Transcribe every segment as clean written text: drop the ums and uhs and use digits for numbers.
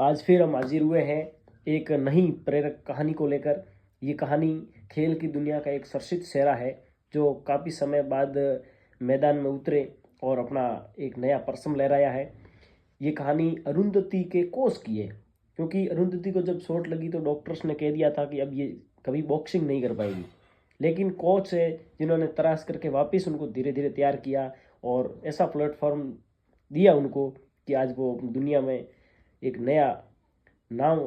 आज फिर हम हाजिर हुए हैं एक नई प्रेरक कहानी को लेकर। ये कहानी खेल की दुनिया का एक चर्चित चेहरा है जो काफ़ी समय बाद मैदान में उतरे और अपना एक नया परचम लहराया है। ये कहानी अरुंधति के कोच की है, क्योंकि अरुंधति को जब चोट लगी तो डॉक्टर्स ने कह दिया था कि अब ये कभी बॉक्सिंग नहीं कर पाएगी। लेकिन कोच है जिन्होंने तराश करके वापस उनको धीरे धीरे तैयार किया और ऐसा प्लेटफॉर्म दिया उनको कि आज वो दुनिया में एक नया नाम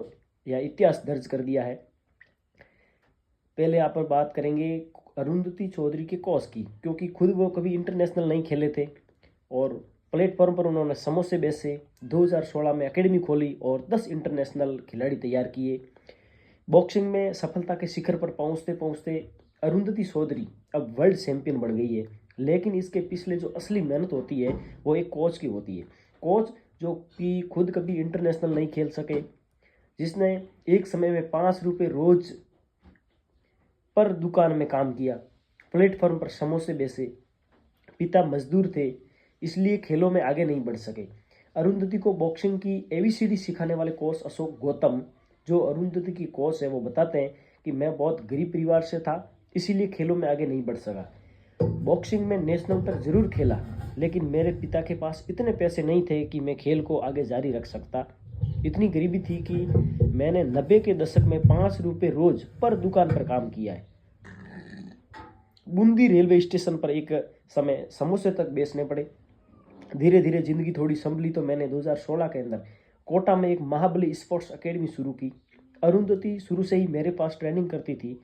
या इतिहास दर्ज कर दिया है। पहले यहाँ पर बात करेंगे अरुंधति चौधरी के कोच की, क्योंकि खुद वो कभी इंटरनेशनल नहीं खेले थे और प्लेटफॉर्म पर उन्होंने समोसे बेचे। 2016 में एकेडमी खोली और 10 इंटरनेशनल खिलाड़ी तैयार किए। बॉक्सिंग में सफलता के शिखर पर पहुंचते पहुंचते अरुंधति चौधरी अब वर्ल्ड चैंपियन बन गई है। लेकिन इसके पिछले जो असली मेहनत होती है वो एक कोच की होती है। कोच जो कि खुद कभी इंटरनेशनल नहीं खेल सके, जिसने एक समय में 5 रुपये रोज पर दुकान में काम किया, प्लेटफॉर्म पर समोसे बेचे। पिता मजदूर थे, इसलिए खेलों में आगे नहीं बढ़ सके। अरुंधति को बॉक्सिंग की एबीसीडी सिखाने वाले कोच अशोक गौतम, जो अरुंधति की कोच है, वो बताते हैं कि मैं बहुत गरीब परिवार से था, इसीलिए खेलों में आगे नहीं बढ़ सका। बॉक्सिंग में नेशनल तक जरूर खेला, लेकिन मेरे पिता के पास इतने पैसे नहीं थे कि मैं खेल को आगे जारी रख सकता। इतनी गरीबी थी कि मैंने 90 के दशक में 5 रुपये रोज पर दुकान पर काम किया है। बूंदी रेलवे स्टेशन पर एक समय समोसे तक बेचने पड़े। धीरे धीरे जिंदगी थोड़ी संभली तो मैंने 2016 के अंदर कोटा में एक महाबली स्पोर्ट्स एकेडमी शुरू की। अरुंधति शुरू से ही मेरे पास ट्रेनिंग करती थी।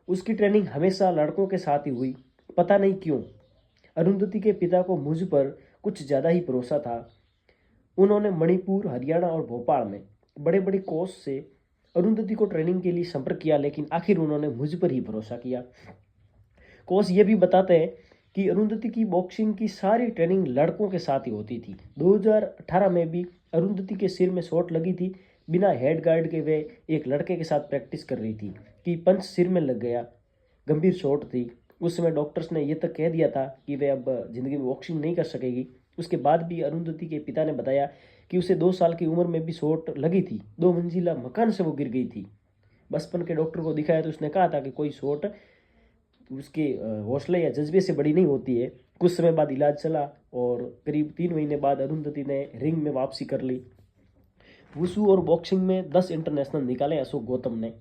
उसकी ट्रेनिंग हमेशा लड़कों के साथ ही हुई, पता नहीं क्यों। अरुंधति के पिता को मुझ पर कुछ ज़्यादा ही भरोसा था। उन्होंने मणिपुर, हरियाणा और भोपाल में बड़े बड़े कोच से अरुंधति को ट्रेनिंग के लिए संपर्क किया, लेकिन आखिर उन्होंने मुझ पर ही भरोसा किया। कोच ये भी बताते हैं कि अरुंधति की बॉक्सिंग की सारी ट्रेनिंग लड़कों के साथ ही होती थी। 2018 में भी अरुंधति के सिर में चोट लगी थी। बिना हेड गार्ड के वे एक लड़के के साथ प्रैक्टिस कर रही थी कि पंच सिर में लग गया। गंभीर चोट थी। उस समय डॉक्टर्स ने यह तक कह दिया था कि वे अब जिंदगी में बॉक्सिंग नहीं कर सकेगी। उसके बाद भी अरुंधति के पिता ने बताया कि उसे 2 साल की उम्र में भी चोट लगी थी। 2 मंजिला मकान से वो गिर गई थी। बचपन के डॉक्टर को दिखाया तो उसने कहा था कि कोई चोट उसके हौसले या जज्बे से बड़ी नहीं होती है। कुछ समय बाद इलाज चला और करीब 3 महीने बाद अरुंधति ने रिंग में वापसी कर ली। वुशु और बॉक्सिंग में 10 इंटरनेशनल निकाले अशोक गौतम ने।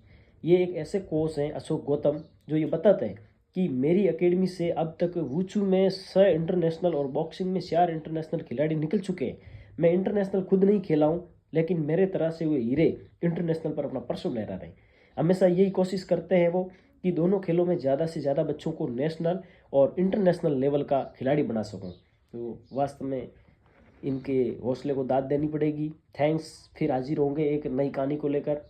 ये एक ऐसे कोच हैं अशोक गौतम जो ये बताते हैं कि मेरी एकेडमी से अब तक वुशु में 6 इंटरनेशनल और बॉक्सिंग में 4 इंटरनेशनल खिलाड़ी निकल चुके हैं। मैं इंटरनेशनल खुद नहीं खेला हूँ, लेकिन मेरे तरह से हुए हीरे इंटरनेशनल पर अपना परचम लहरा रहे हैं। हमेशा यही कोशिश करते हैं वो कि दोनों खेलों में ज़्यादा से ज़्यादा बच्चों को नेशनल और इंटरनेशनल लेवल का खिलाड़ी बना सकूं। तो वास्तव में इनके हौसले को दाद देनी पड़ेगी। थैंक्स। फिर हाजिर होंगे एक नई कहानी को लेकर।